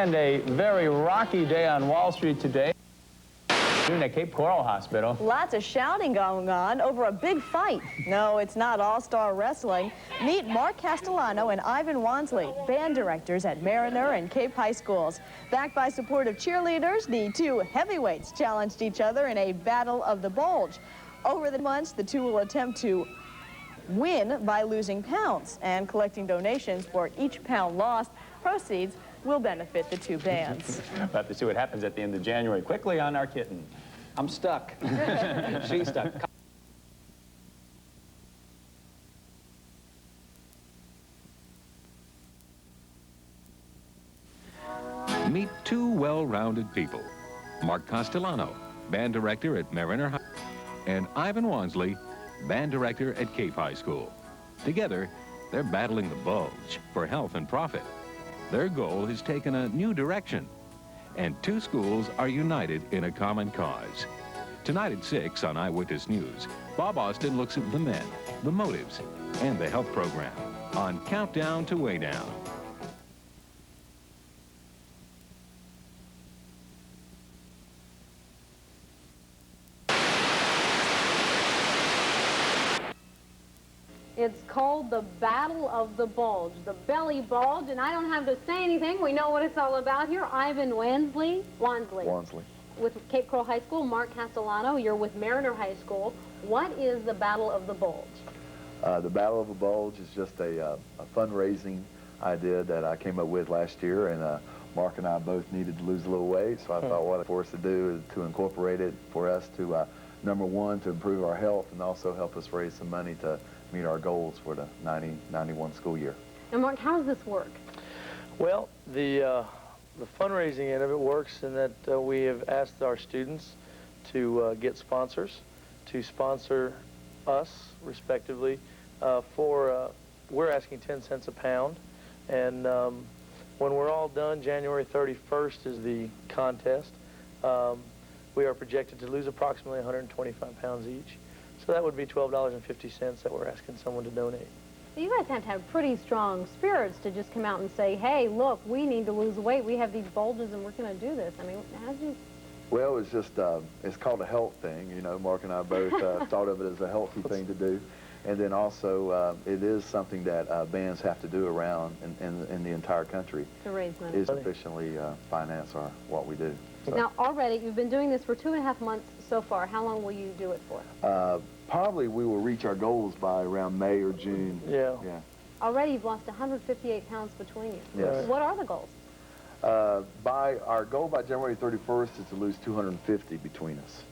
And a very rocky day on Wall Street today. At Cape Coral Hospital. Lots of shouting going on over a big fight. No, it's not all-star wrestling. Meet Mark Castellano and Ivan Wansley, band directors at Mariner and Cape High Schools. Backed by supportive cheerleaders, the two heavyweights challenged each other in a battle of the Bulge. Over the months, the two will attempt to win by losing pounds and collecting donations for each pound lost. Proceeds will benefit the two bands. We'll have to see what happens at the end of January. Quickly on our kitten. I'm stuck. She's stuck. Meet two well-rounded people. Mark Castellano, band director at Mariner High, and Ivan Wansley, band director at Cape High School. Together, they're battling the Bulge for health and profit. Their goal has taken a new direction, and two schools are united in a common cause. Tonight at 6 on Eyewitness News, Bob Austin looks at the men, the motives, and the health program on Countdown to Way Down. It's called the Battle of the Bulge, the belly bulge, and I don't have to say anything. We know what it's all about here. Ivan Wansley. With Cape Coral High School. Mark Castellano, you're with Mariner High School. What is the Battle of the Bulge? The Battle of the Bulge is just a fundraising idea that I came up with last year, and Mark and I both needed to lose a little weight, so I thought what for us to do is to incorporate it for us to, number one, to improve our health and also help us raise some money to meet our goals for the 90-91 school year. And Mark, how does this work? Well, the fundraising end of it works in that we have asked our students to get sponsors to sponsor us, respectively, we're asking 10 cents a pound. And when we're all done, January 31st is the contest. We are projected to lose approximately 125 pounds each. So that would be $12.50 that we're asking someone to donate. You guys have to have pretty strong spirits to just come out and say, hey, look, we need to lose weight. We have these bulges and we're going to do this. I mean, how did you... Well, it's just, it's called a health thing. You know, Mark and I both thought of it as a healthy thing to do. And then also, it is something that bands have to do around in the entire country. To raise money. Is efficiently finance what we do. So. Now, already, you've been doing this for 2.5 months so far. How long will you do it for? Probably we will reach our goals by around May or June. Yeah. Already, you've lost 158 pounds between you. Yes. What are the goals? Our goal by January 31st is to lose 250 between us.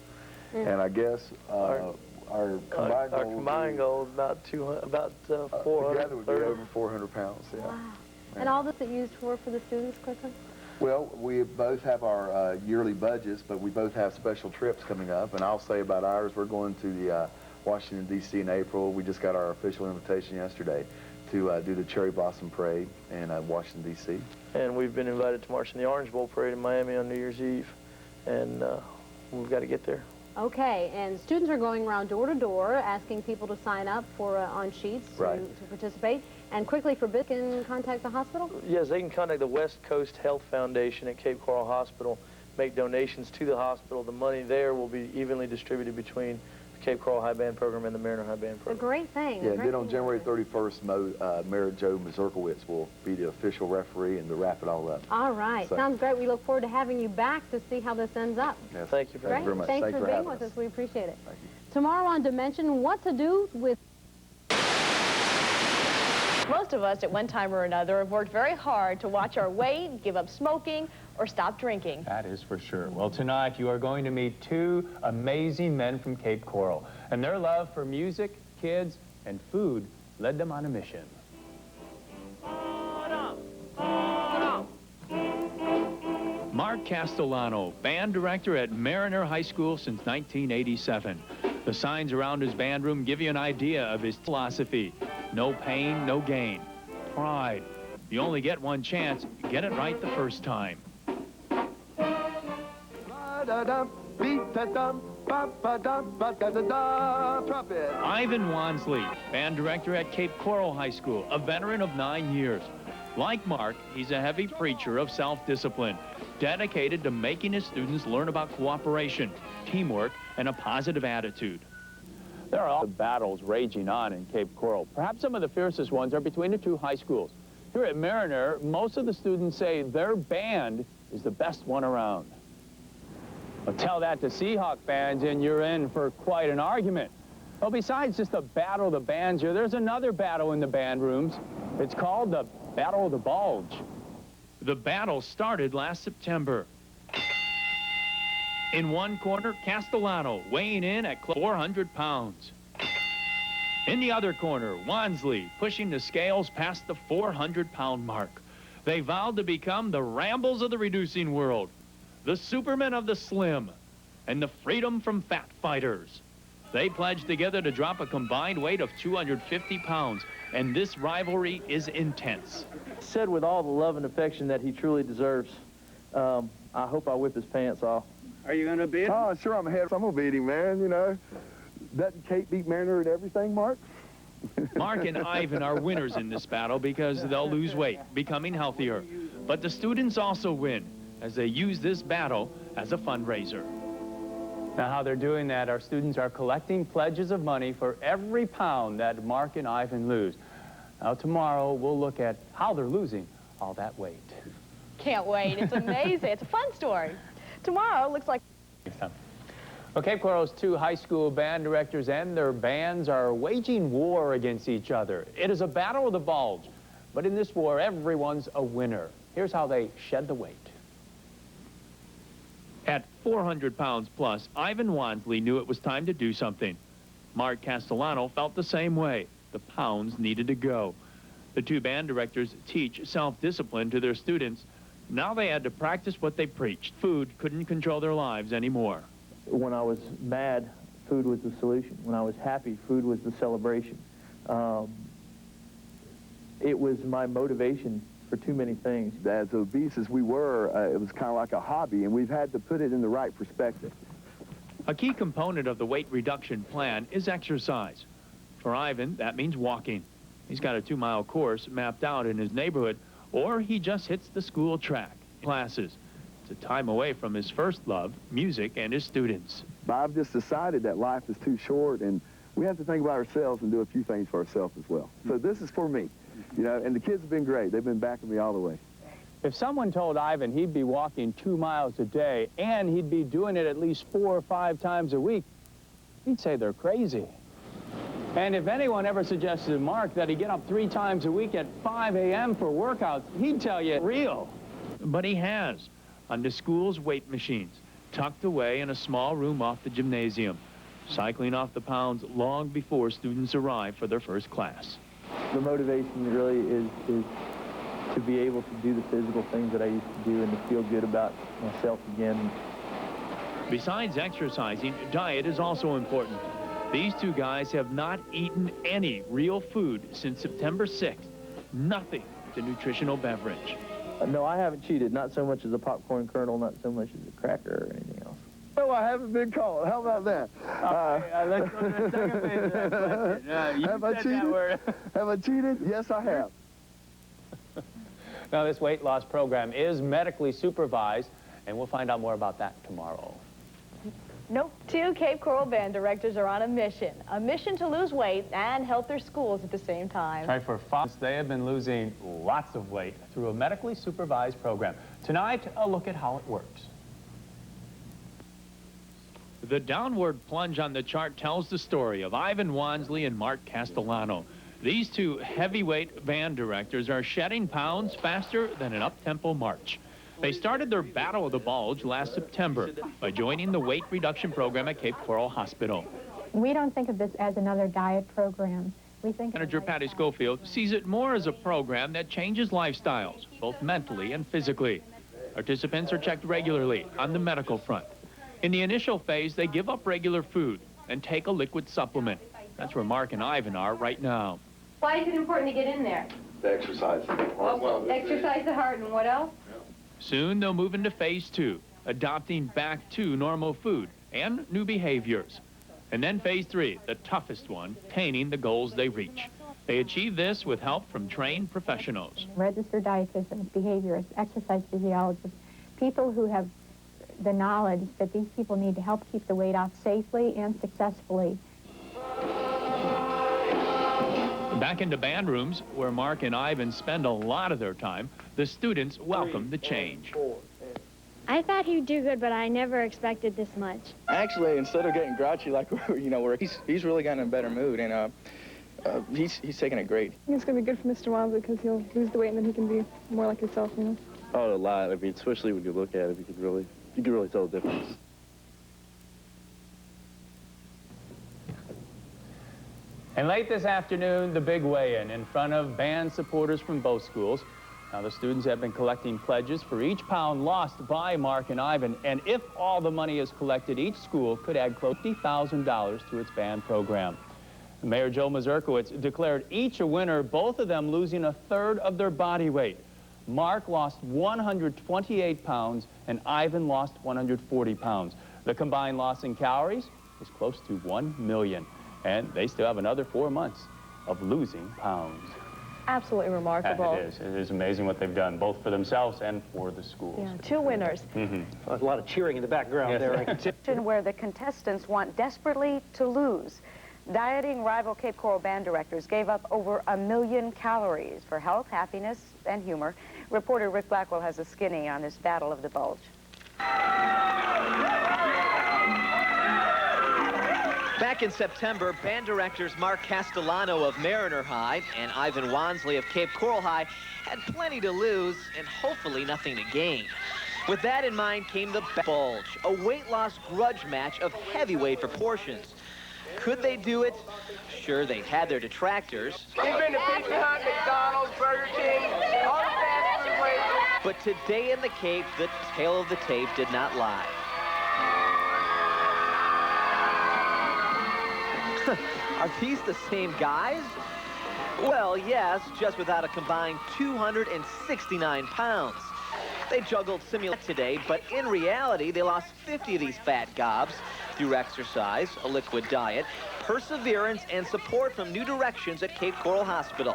And I guess our combined goal is about 400. Together would be over 400 pounds. Yeah. Wow. And all this it used for the students, quickly? Well, we both have our yearly budgets, but we both have special trips coming up. And I'll say about ours, we're going to the Washington, D.C. in April. We just got our official invitation yesterday to do the Cherry Blossom Parade in Washington, D.C. And we've been invited to march in the Orange Bowl Parade in Miami on New Year's Eve. And we've got to get there. Okay, and students are going around door to door asking people to sign up for on sheets to participate. And quickly, for Bill, can contact the hospital? Yes, they can contact the West Coast Health Foundation at Cape Coral Hospital, make donations to the hospital. The money there will be evenly distributed between the Cape Coral High Band Program and the Mariner High Band Program. A great thing. Yeah, and then on January 31st, Mayor Joe Mazurkowitz will be the official referee and to wrap it all up. All right. So. Sounds great. We look forward to having you back to see how this ends up. Yes. Thank you very much. Thanks for being with us. We appreciate it. Tomorrow on Dimension, what to do with... Most of us at one time or another have worked very hard to watch our weight, give up smoking, or stop drinking. That is for sure. Well, tonight you are going to meet two amazing men from Cape Coral, and their love for music, kids, and food led them on a mission. Mark Castellano, band director at Mariner High School since 1987. The signs around his band room give you an idea of his philosophy. No pain, no gain. Pride. You only get one chance. Get it right the first time. Ivan Wansley, band director at Cape Coral High School, a veteran of 9 years. Like Mark, he's a heavy preacher of self-discipline, dedicated to making his students learn about cooperation, teamwork, and a positive attitude. There are all battles raging on in Cape Coral. Perhaps some of the fiercest ones are between the two high schools. Here at Mariner, most of the students say their band is the best one around. Well, tell that to Seahawk fans and you're in for quite an argument. Well, besides just the battle of the bands here, there's another battle in the band rooms. It's called the Battle of the Bulge. The battle started last September. In one corner, Castellano, weighing in at 400 pounds. In the other corner, Wansley, pushing the scales past the 400-pound mark. They vowed to become the Rambles of the reducing world, the Supermen of the slim, and the freedom from fat fighters. They pledged together to drop a combined weight of 250 pounds, and this rivalry is intense. Said with all the love and affection that he truly deserves, I hope I whip his pants off. Are you going to beat him? Oh, sure, I'm going to beat him, man, you know. Doesn't Kate beat Mariner at everything, Mark? Mark and Ivan are winners in this battle because they'll lose weight, becoming healthier. But the students also win as they use this battle as a fundraiser. Now, how they're doing that, our students are collecting pledges of money for every pound that Mark and Ivan lose. Now, tomorrow, we'll look at how they're losing all that weight. Can't wait. It's amazing. It's a fun story. Tomorrow looks like... Well, Cape Coral's two high school band directors and their bands are waging war against each other. It is a battle of the bulge, but in this war, everyone's a winner. Here's how they shed the weight. At 400 pounds plus, Ivan Wansley knew it was time to do something. Mark Castellano felt the same way. The pounds needed to go. The two band directors teach self-discipline to their students. Now they had to practice what they preached. Food couldn't control their lives anymore. When I was mad, food was the solution. When I was happy, food was the celebration. It was my motivation for too many things. As obese as we were, it was kind of like a hobby, and we've had to put it in the right perspective. A key component of the weight reduction plan is exercise. For Ivan, that means walking. He's got a 2-mile course mapped out in his neighborhood, or he just hits the school track. Classes. It's a time away from his first love, music, and his students. But I've just decided that life is too short, and we have to think about ourselves and do a few things for ourselves as well. So this is for me, you know, and the kids have been great. They've been backing me all the way. If someone told Ivan he'd be walking 2 miles a day and he'd be doing it at least 4 or 5 times a week, he'd say they're crazy. And if anyone ever suggested to Mark that he get up 3 times a week at 5 a.m. for workouts, he'd tell you real. But he has, on the school's weight machines, tucked away in a small room off the gymnasium, cycling off the pounds long before students arrive for their first class. The motivation really is to be able to do the physical things that I used to do and to feel good about myself again. Besides exercising, diet is also important. These two guys have not eaten any real food since September 6th. Nothing to nutritional beverage. No, I haven't cheated. Not so much as a popcorn kernel, not so much as a cracker or anything else. No, I haven't been called. How about that? Let's go to the second phase of that question. You Have I said cheated? that word. Have I cheated? Yes, I have. Now, this weight loss program is medically supervised, and we'll find out more about that tomorrow. Nope. Two Cape Coral band directors are on a mission to lose weight and help their schools at the same time. Right, for fun, they have been losing lots of weight through a medically supervised program. Tonight, a look at how it works. The downward plunge on the chart tells the story of Ivan Wansley and Mark Castellano. These two heavyweight band directors are shedding pounds faster than an up-tempo march. They started their Battle of the Bulge last September by joining the weight reduction program at Cape Coral Hospital. We don't think of this as another diet program. We think Manager Patty Schofield sees it more as a program that changes lifestyles, both mentally and physically. Participants are checked regularly on the medical front. In the initial phase, they give up regular food and take a liquid supplement. That's where Mark and Ivan are right now. Why is it important to get in there? The exercise. Exercise the heart, and what else? Soon they'll move into phase 2, adopting back to normal food and new behaviors. And then phase 3, the toughest one, attaining the goals they reach. They achieve this with help from trained professionals. Registered dietitians, behaviorists, exercise physiologists, people who have the knowledge that these people need to help keep the weight off safely and successfully. Back into band rooms, where Mark and Ivan spend a lot of their time, the students welcome the change. I thought he'd do good, but I never expected this much. Actually, instead of getting grouchy like he's really gotten in a better mood, and he's taking it great. I think it's going to be good for Mr. Wansley because he'll lose the weight and then he can be more like himself, you know. Oh, a lot. I mean, especially when you look at it, you can really tell the difference. And late this afternoon, the big weigh-in in front of band supporters from both schools. Now, the students have been collecting pledges for each pound lost by Mark and Ivan, and if all the money is collected, each school could add close to $50,000 to its band program. Mayor Joe Mazurkowitz declared each a winner, both of them losing a third of their body weight. Mark lost 128 pounds, and Ivan lost 140 pounds. The combined loss in calories is close to 1 million. And they still have another 4 months of losing pounds. Absolutely remarkable. It is. It is amazing what they've done, both for themselves and for the schools. Yeah, 2 winners. Mm-hmm. A lot of cheering in the background there. Where the contestants want desperately to lose. Dieting rival Cape Coral band directors gave up over 1 million calories for health, happiness, and humor. Reporter Rick Blackwell has a skinny on this battle of the bulge. Back in September, band directors Mark Castellano of Mariner High and Ivan Wansley of Cape Coral High had plenty to lose and hopefully nothing to gain. With that in mind came the Bulge, a weight loss grudge match of heavyweight proportions. Could they do it? Sure, they had their detractors. We've been to Pizza Hut, McDonald's, Burger King, all the fast food places. But today in the Cape, the tale of the tape did not lie. Are these the same guys? Well, yes, just without a combined 269 pounds. They juggled simulation today, but in reality, they lost 50 of these fat gobs through exercise, a liquid diet, perseverance, and support from New Directions at Cape Coral Hospital.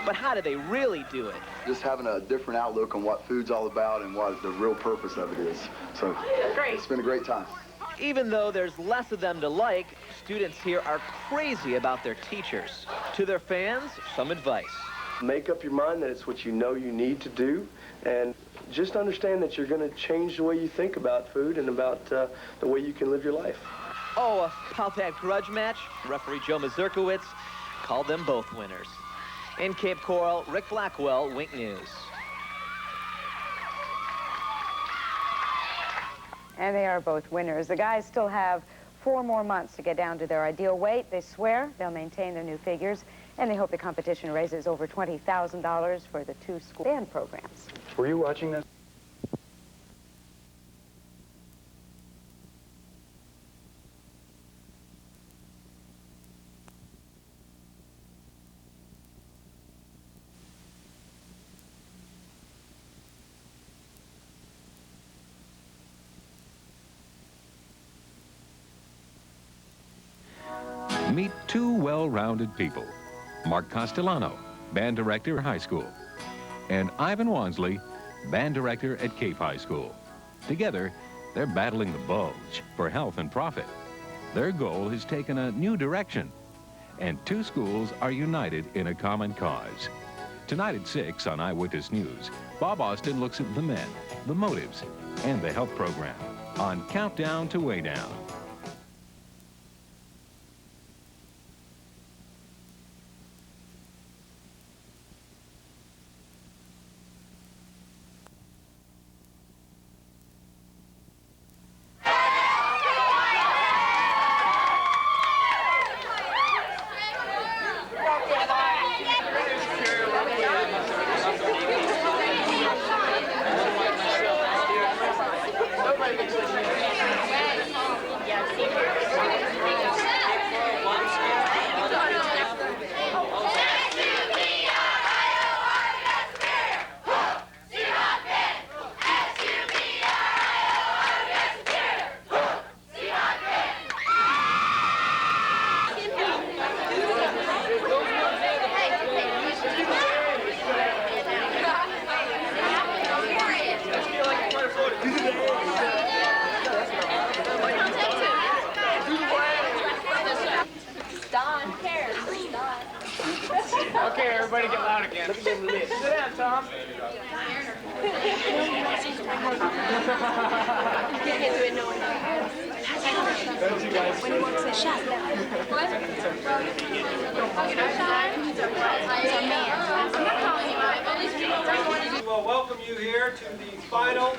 But how did they really do it? Just having a different outlook on what food's all about and what the real purpose of it is. So it's been a great time. Even though there's less of them to like, students here are crazy about their teachers. To their fans, some advice. Make up your mind that it's what you know you need to do, and just understand that you're going to change the way you think about food and about the way you can live your life. Oh, about that grudge match, referee Joe Mazurkowitz called them both winners. In Cape Coral, Rick Blackwell, Wink News. And they are both winners. The guys still have 4 more months to get down to their ideal weight. They swear they'll maintain their new figures, and they hope the competition raises over $20,000 for the 2 school band programs. Were you watching this? Meet 2 well-rounded people. Mark Castellano, band director at high school, and Ivan Wansley, band director at Cape High School. Together, they're battling the bulge for health and profit. Their goal has taken a new direction, and 2 schools are united in a common cause. Tonight at 6 on Eyewitness News, Bob Austin looks at the men, the motives, and the health program on Countdown to Way Down. Okay, everybody get loud again. Look at them lips. Sit down, Tom. You can't do it knowing when he wants a shot. What? Well, welcome you here to the final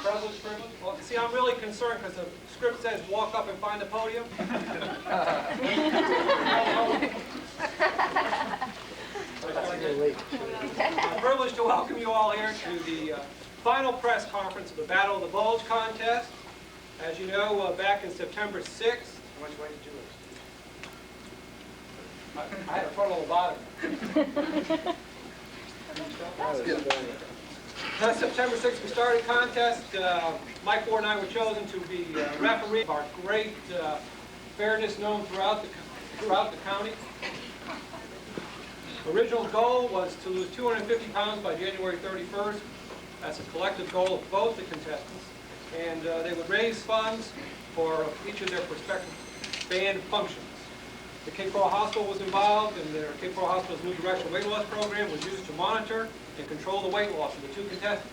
privilege. Well, see, I'm really concerned because the script says walk up and find the podium. I'm privileged to welcome you all here to the final press conference of the Battle of the Bulge contest. As you know, back in September 6th, how much weight did you lose? I had a frontal lobotomy. September 6th, we started a contest. Mike Ford and I were chosen to be referee. Our great fairness known throughout the county. Original goal was to lose 250 pounds by January 31st. That's a collective goal of both the contestants. And they would raise funds for each of their prospective band functions. The Cape Coral Hospital was involved, and their Cape Coral Hospital's new directional weight loss program was used to monitor and control the weight loss of the two contestants.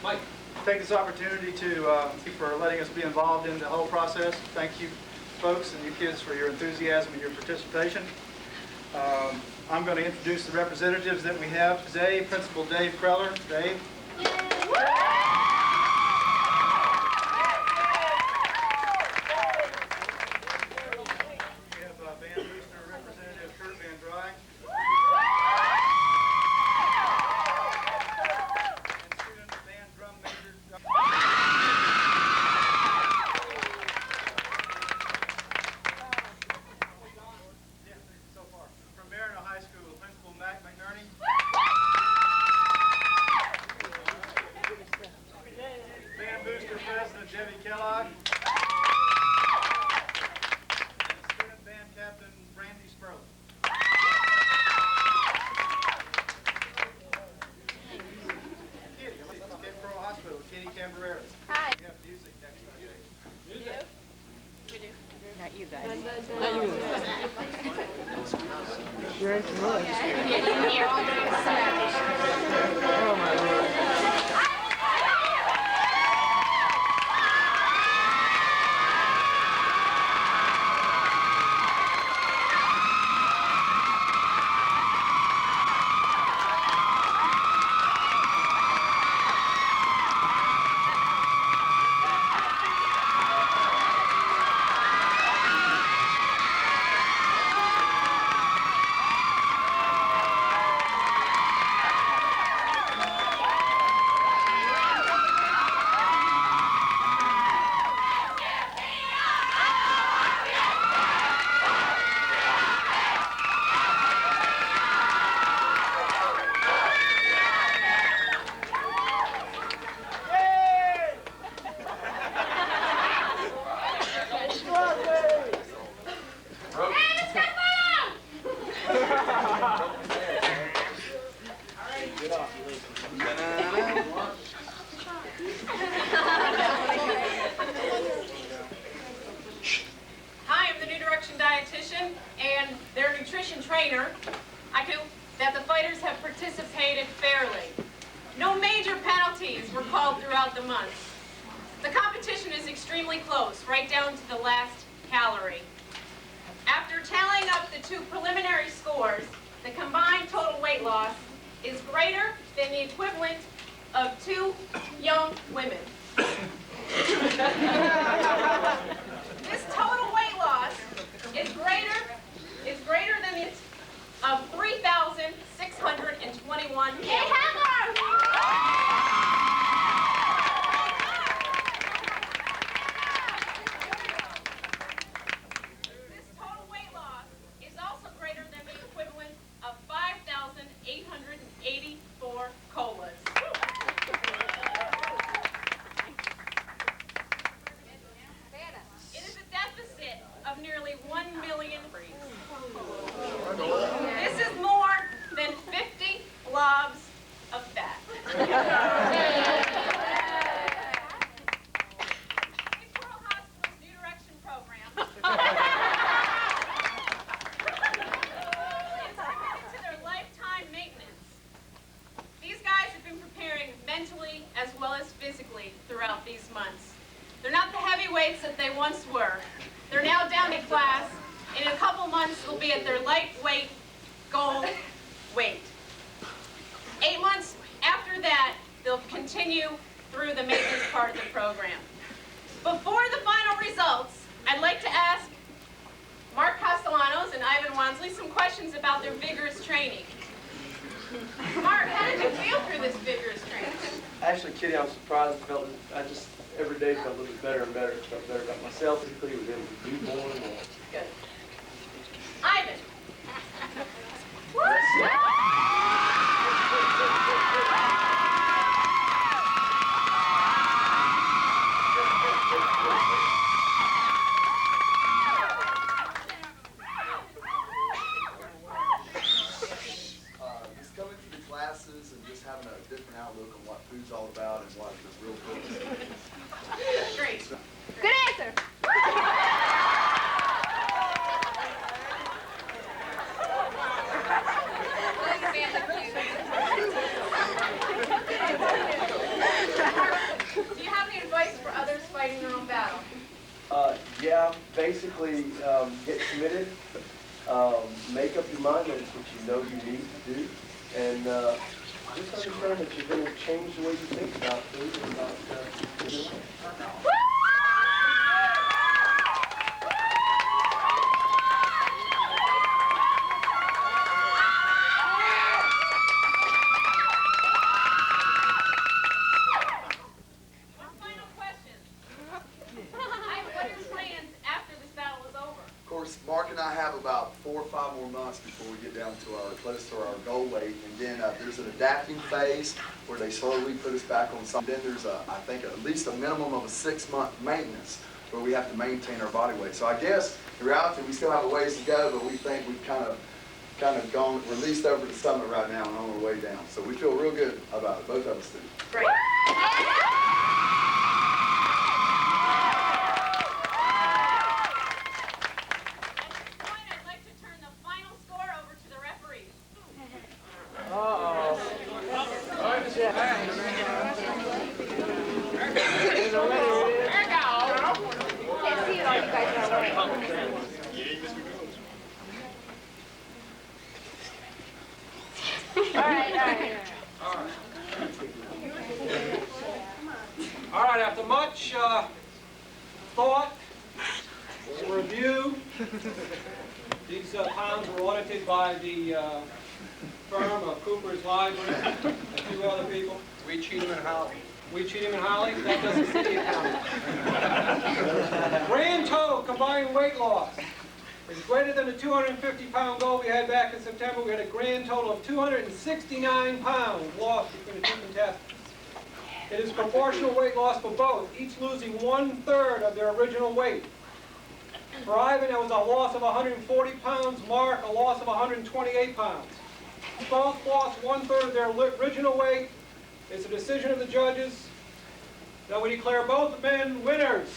Mike. Take this opportunity to thank you for letting us be involved in the whole process. Thank you, folks, and you kids for your enthusiasm and your participation. I'm going to introduce the representatives that we have today. Principal Dave Kreller. Dave. once were. They're now down in class. In a couple months, they'll be at their lightweight goal weight. 8 months after that, they'll continue through the maintenance part of the program. Before the final results, I'd like to ask Mark Castellanos and Ivan Wansley some questions about their vigorous training. Mark, how did you feel through this vigorous training? Actually, Kitty, I'm surprised. I just every day felt a little bit better and better. Felt better about myself. Physically, was able to do more and more. Good. Ivan. Just coming to the classes and just having a different outlook on what food's all about and what the real purpose is. Great. Good answer. Do you have any advice for others fighting their own battle? Yeah, basically get committed, make up your mind that it's what you know you need to do, and just understand that you're going to change the way you think about food and about your life. Mark and I have about 4 or 5 more months before we get down to close to our goal weight, and then there's an adapting phase where they slowly put us back on something. Then there's I think at least a minimum of a 6-month maintenance where we have to maintain our body weight. So I guess in reality we still have a ways to go, but we think we've kind of gone released over the summit right now and on our way down. So we feel real good about it, both of us do. Great. All right, after much thought, review, these pounds were audited by the firm of Cooper's Library, a few other people. We cheat them in Holly. We cheat him in Holly? That doesn't see the account. Grand total combined weight loss is greater than the 250-pound goal we had back in September. We had a grand total of 269 pounds lost between the two contestants. It is proportional weight loss for both, each losing 1/3 of their original weight. For Ivan, that was a loss of 140 pounds. Mark, a loss of 128 pounds. Both lost 1/3 of their original weight. It's a decision of the judges that we declare both men winners.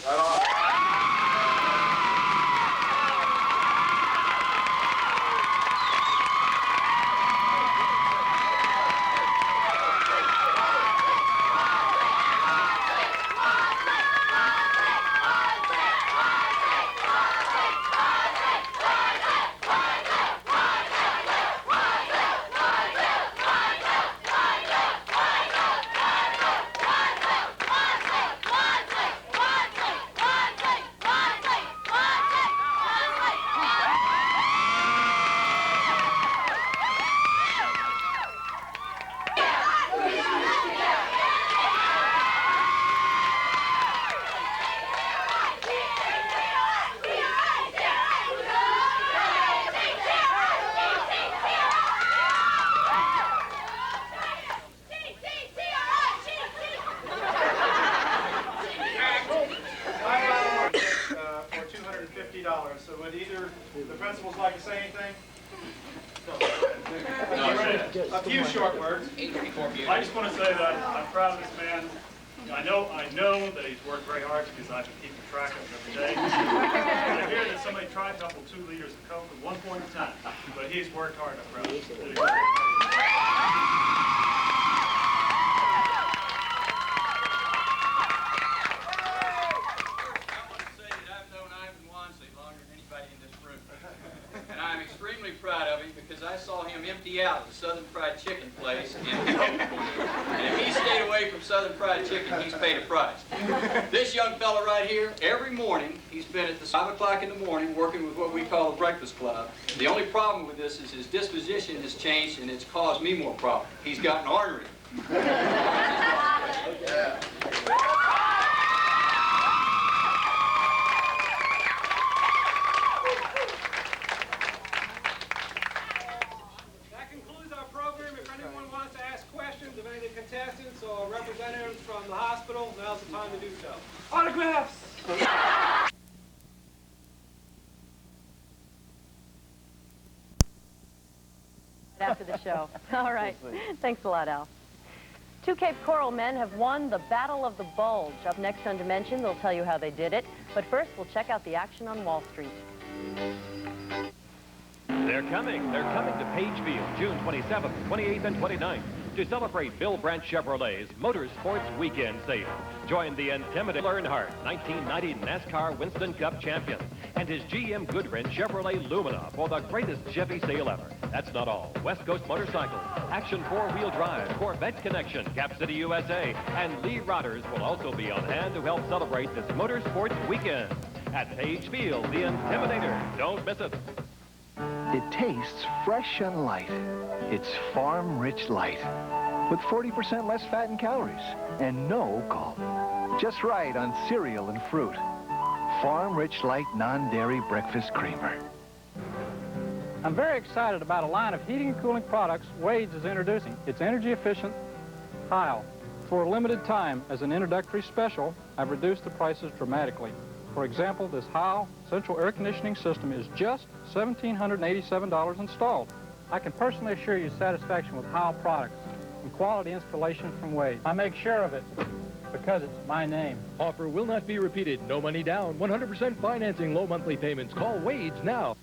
So would either the principals like to say anything? A few short words. I just want to say that I'm proud of this man. I know that he's worked very hard because I've been keeping track of him every day. I hear that somebody tried to couple 2 liters of Coke at one point in time, but he's worked hard. I'm proud of him. you because I saw him empty out the Southern Fried Chicken place in Copenhagen. And if he stayed away from Southern Fried Chicken, he's paid a price. This young fella right here, every morning, he's been at the 5 o'clock in the morning working with what we call the Breakfast Club. The only problem with this is his disposition has changed and it's caused me more problems. He's got an artery. Yeah. Contestants or representatives from the hospital, now's the time to do so. Autographs! After the show. All right. Thanks a lot, Al. Two Cape Coral men have won the Battle of the Bulge. Up next on Dimension, they'll tell you how they did it. But first, we'll check out the action on Wall Street. They're coming. They're coming to Pagefield, June 27th, 28th, and 29th. To celebrate Bill Brandt Chevrolet's Motorsports Weekend Sale. Join the intimidating Earnhardt, 1990 NASCAR Winston Cup champion, and his GM Goodwrench Chevrolet Lumina for the greatest Chevy sale ever. That's not all. West Coast Motorcycles, Action 4-Wheel Drive, Corvette Connection, Cap City USA, and Lee Rodders will also be on hand to help celebrate this Motorsports Weekend. At Pagefield, the Intimidator. Don't miss it. It tastes fresh and light. It's farm-rich light, with 40% less fat and calories, and no gall. Just right on cereal and fruit. Farm-rich light non-dairy breakfast creamer. I'm very excited about a line of heating and cooling products Wade's is introducing. It's energy efficient tile. For a limited time, as an introductory special, I've reduced the prices dramatically. For example, this Heil central air conditioning system is just $1,787 installed. I can personally assure you satisfaction with Heil products and quality installation from Wade. I make sure of it because it's my name. Offer will not be repeated. No money down. 100% financing. Low monthly payments. Call Wade's now.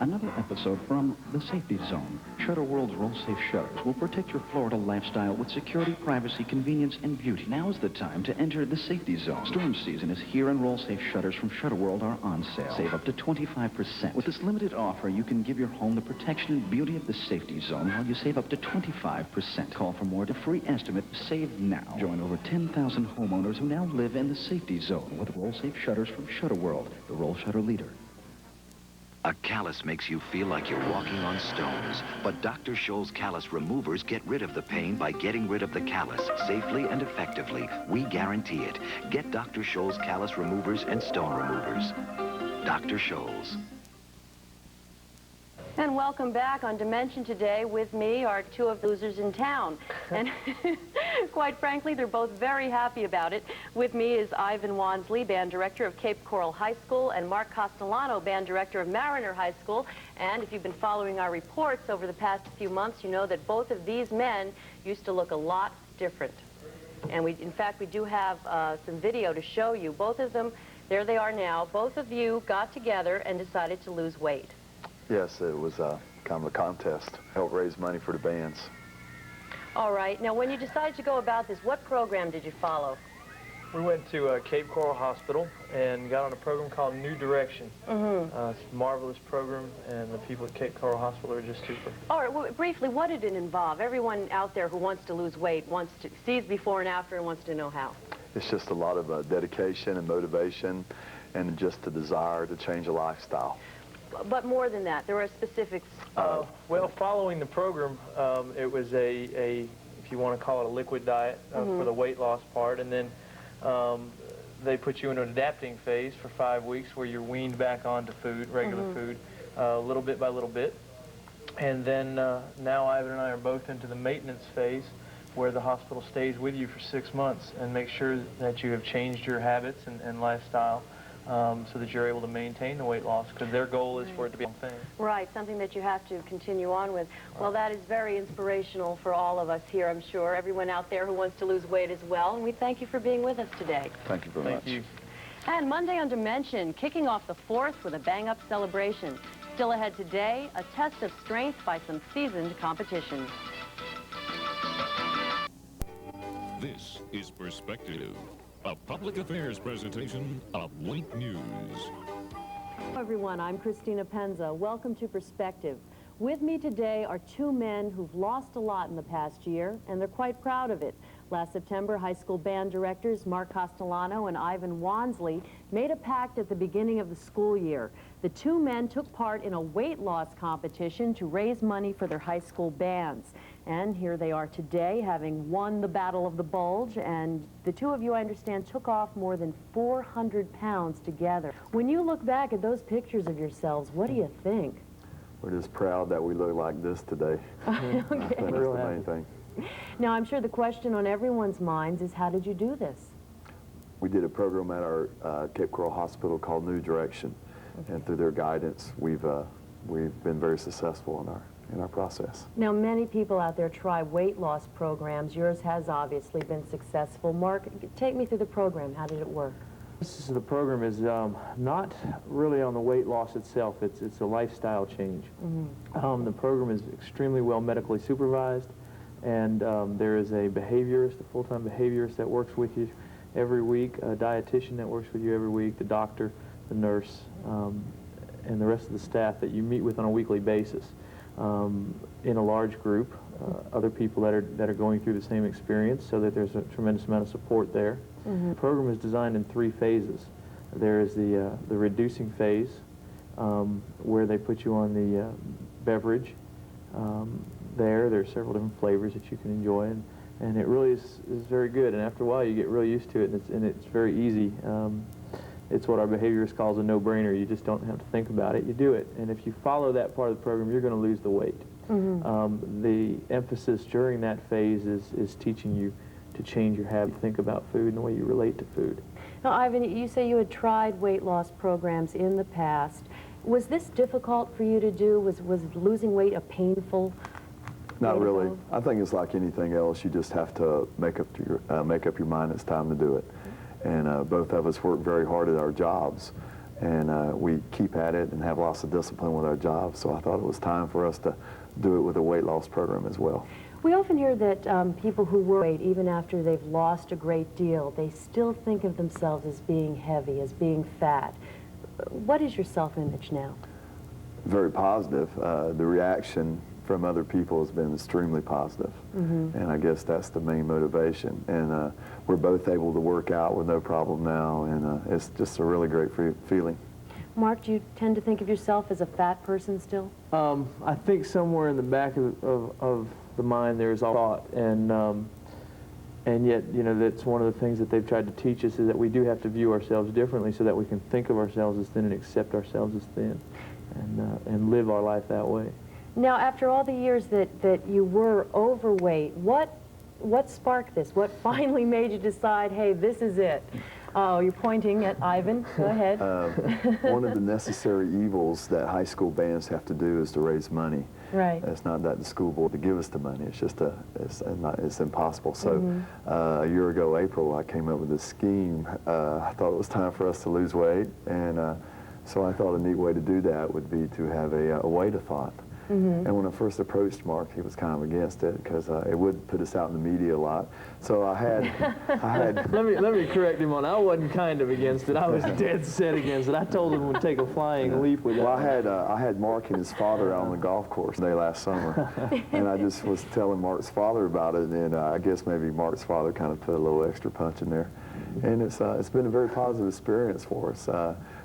Another episode from The Safety Zone. Shutter World's roll-safe shutters will protect your Florida lifestyle with security, privacy, convenience, and beauty. Now is the time to enter The Safety Zone. Storm season is here, and roll-safe shutters from Shutter World are on sale. Save up to 25%. With this limited offer, you can give your home the protection and beauty of The Safety Zone while you save up to 25%. Call for more to free estimate. Save now. Join over 10,000 homeowners who now live in The Safety Zone with roll-safe shutters from Shutter World, the roll shutter leader. A callus makes you feel like you're walking on stones. But Dr. Scholl's callus removers get rid of the pain by getting rid of the callus safely and effectively. We guarantee it. Get Dr. Scholl's callus removers and stone removers. Dr. Scholl's. And welcome back. On Dimension today with me are two of the losers in town. And quite frankly, they're both very happy about it. With me is Ivan Wansley, band director of Cape Coral High School, and Mark Castellano, band director of Mariner High School. And if you've been following our reports over the past few months, you know that both of these men used to look a lot different. And in fact, we do have some video to show you. Both of them, there they are now. Both of you got together and decided to lose weight. Yes, it was kind of a contest. Help raise money for the bands. All right. Now, when you decided to go about this, what program did you follow? We went to Cape Coral Hospital and got on a program called New Direction. It's a marvelous program, and the people at Cape Coral Hospital are just super. All right. Well, briefly, what did it involve? Everyone out there who wants to lose weight sees before and after and wants to know how. It's just a lot of dedication and motivation and just the desire to change a lifestyle. But more than that, there are specifics. Well, following the program, it was if you want to call it a liquid diet for the weight loss part, and then they put you in an adapting phase for 5 weeks where you're weaned back onto food, regular food, little bit by little bit. And then now Ivan and I are both into the maintenance phase where the hospital stays with you for 6 months and makes sure that you have changed your habits and lifestyle. So that you're able to maintain the weight loss, because their goal is for it to be a thing. Right, something that you have to continue on with. Well, that is very inspirational for all of us here, I'm sure. Everyone out there who wants to lose weight as well. And we thank you for being with us today. Thank you very much. Thank you. And Monday on Dimension, kicking off the 4th with a bang-up celebration. Still ahead today, a test of strength by some seasoned competition. This is Perspective, a public affairs presentation of Wink News. Hello everyone, I'm Christina Penza. Welcome to Perspective. With me today are two men who've lost a lot in the past year, and they're quite proud of it. Last September, high school band directors Mark Castellano and Ivan Wansley made a pact at the beginning of the school year. The two men took part in a weight loss competition to raise money for their high school bands. And here they are today, having won the Battle of the Bulge, and the two of you, I understand, took off more than 400 pounds together. When you look back at those pictures of yourselves, what do you think? We're just proud that we look like this today. Okay. I think that's the main thing. Now, I'm sure the question on everyone's minds is, how did you do this? We did a program at our Cape Coral Hospital called New Direction, and through their guidance, we've been very successful in our process. Now, many people out there try weight loss programs. Yours has obviously been successful. Mark, take me through the program. How did it work? The program is not really on the weight loss itself. It's a lifestyle change. The program is extremely well medically supervised, and there is a behaviorist, a full-time behaviorist that works with you every week, a dietitian that works with you every week, the doctor, the nurse, and the rest of the staff that you meet with on a weekly basis. In a large group, other people that are going through the same experience, so that there's a tremendous amount of support there. The program is designed in 3 phases. There is the reducing phase, where they put you on the beverage. There are several different flavors that you can enjoy, and it really is very good. And after a while, you get really used to it, and it's very easy. It's what our behaviorist calls a no-brainer. You just don't have to think about it. You do it. And if you follow that part of the program, you're going to lose the weight. The emphasis during that phase is teaching you to change your habit, think about food and the way you relate to food. Now, Ivan, you say you had tried weight loss programs in the past. Was this difficult for you to do? Was losing weight a painful? Not really. I think it's like anything else. You just have to make up your mind it's time to do it. And both of us work very hard at our jobs, and we keep at it and have lots of discipline with our jobs. So I thought it was time for us to do it with a weight loss program as well. We often hear that people who weight, even after they've lost a great deal, they still think of themselves as being heavy, as being fat. What is your self-image now? Very positive. The reaction from other people has been extremely positive. And I guess that's the main motivation. And we're both able to work out with no problem now, and it's just a really great feeling. Mark, do you tend to think of yourself as a fat person still? I think somewhere in the back of the mind there's a thought, and yet, you know, that's one of the things that they've tried to teach us, is that we do have to view ourselves differently so that we can think of ourselves as thin and accept ourselves as thin, and live our life that way. Now, after all the years that you were overweight, what sparked this? What finally made you decide, hey, this is it? Oh, you're pointing at Ivan. Go ahead. One of the necessary evils that high school bands have to do is to raise money. Right. It's not that the school board to give us the money. It's just it's impossible. So a year ago, April, I came up with this scheme. I thought it was time for us to lose weight, and so I thought a neat way to do that would be to have a weight-a-thon. And when I first approached Mark, he was kind of against it because it would put us out in the media a lot. So I had. Let me correct him on. I wasn't kind of against it. I was dead set against it. I told him we'd take a flying leap with it. Well, I had Mark and his father out on the golf course last summer, and I just was telling Mark's father about it, and I guess maybe Mark's father kind of put a little extra punch in there, and it's been a very positive experience for us.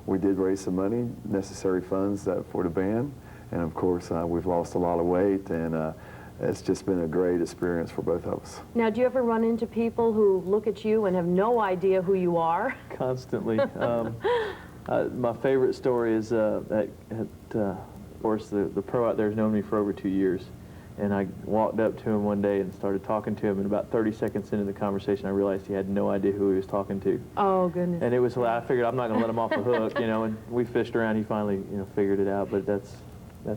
We did raise some money, necessary funds for the band. And of course, we've lost a lot of weight, and it's just been a great experience for both of us. Now, do you ever run into people who look at you and have no idea who you are? Constantly. My favorite story is of course, the pro out there has known me for over 2 years. And I walked up to him one day and started talking to him, and about 30 seconds into the conversation, I realized he had no idea who he was talking to. Oh, goodness. And it was, I figured I'm not going to let him off the hook, you know, and we fished around. He finally, you know, figured it out, but that's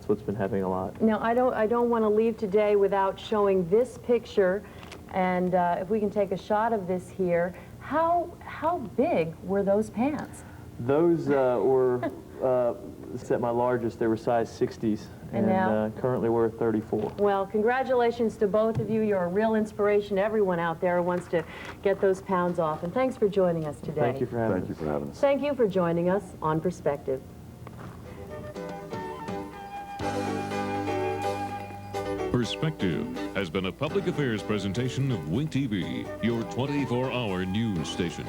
what's been happening a lot. Now, I don't want to leave today without showing this picture, and if we can take a shot of this here, how big were those pants? Those were, at my largest, they were size 60s, and now? Currently we're 34. Well, congratulations to both of you. You're a real inspiration to everyone out there who wants to get those pounds off, and thanks for joining us today. Thank you for having us. Thank you for having us. Thank you for joining us on Perspective. Perspective has been a public affairs presentation of Wink TV, your 24-hour news station.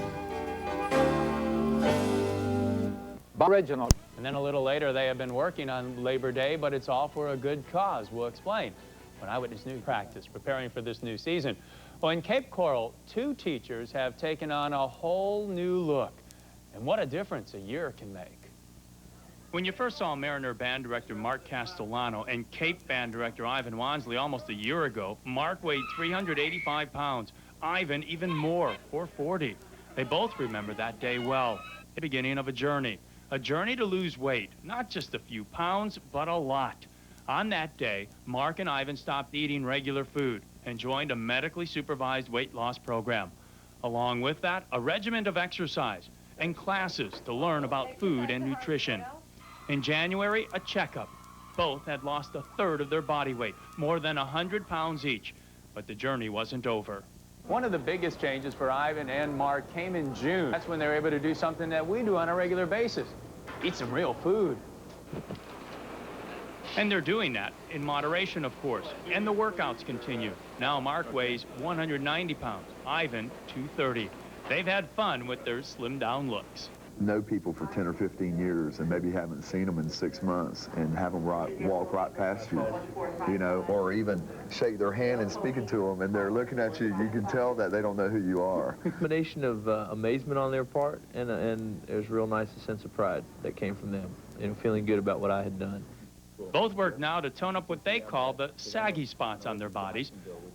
Original. And then a little later, they have been working on Labor Day, but it's all for a good cause. We'll explain when Eyewitness News practice, preparing for this new season. Well, in Cape Coral, 2 teachers have taken on a whole new look. And what a difference a year can make. When you first saw Mariner Band Director Mark Castellano and Cape Band Director Ivan Wansley almost a year ago, Mark weighed 385 pounds, Ivan even more, 440. They both remember that day well, the beginning of a journey to lose weight, not just a few pounds, but a lot. On that day, Mark and Ivan stopped eating regular food and joined a medically supervised weight loss program. Along with that, a regimen of exercise and classes to learn about food and nutrition. In January, a checkup. Both had lost a third of their body weight, more than 100 pounds each. But the journey wasn't over. One of the biggest changes for Ivan and Mark came in June. That's when they were able to do something that we do on a regular basis. Eat some real food. And they're doing that in moderation, of course. And the workouts continue. Now Mark weighs 190 pounds, Ivan 230. They've had fun with their slimmed down looks. Know people for 10 or 15 years and maybe haven't seen them in 6 months and have them walk right past you, you know, or even shake their hand and speaking to them and they're looking at you, you can tell that they don't know who you are. A combination of amazement on their part and it was real nice, a sense of pride that came from them, you know, feeling good about what I had done. Both work now to tone up what they call the saggy spots on their bodies.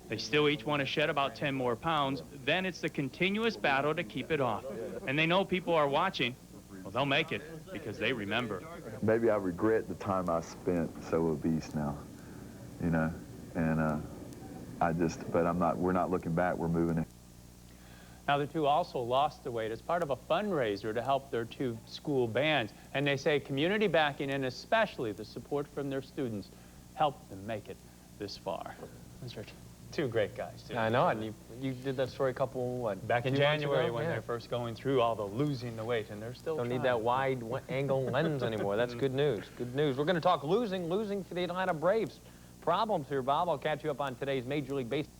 They still each want to shed about 10 more pounds. Then it's the continuous battle to keep it off. And they know people are watching. Well, they'll make it because they remember. Maybe I regret the time I spent so obese now, you know, and we're not looking back, we're moving in. Now, the 2 also lost the weight as part of a fundraiser to help their 2 school bands. And they say community backing and especially the support from their students helped them make it this far. That's right. 2 great guys, too. I know, and you did that story a couple, what? Back in January when yeah. they're first going through all the losing the weight, and they're still Don't trying. need that wide angle lens anymore. That's good news. Good news. We're going to talk losing for the Atlanta Braves. Problems here, Bob. I'll catch you up on today's Major League Baseball.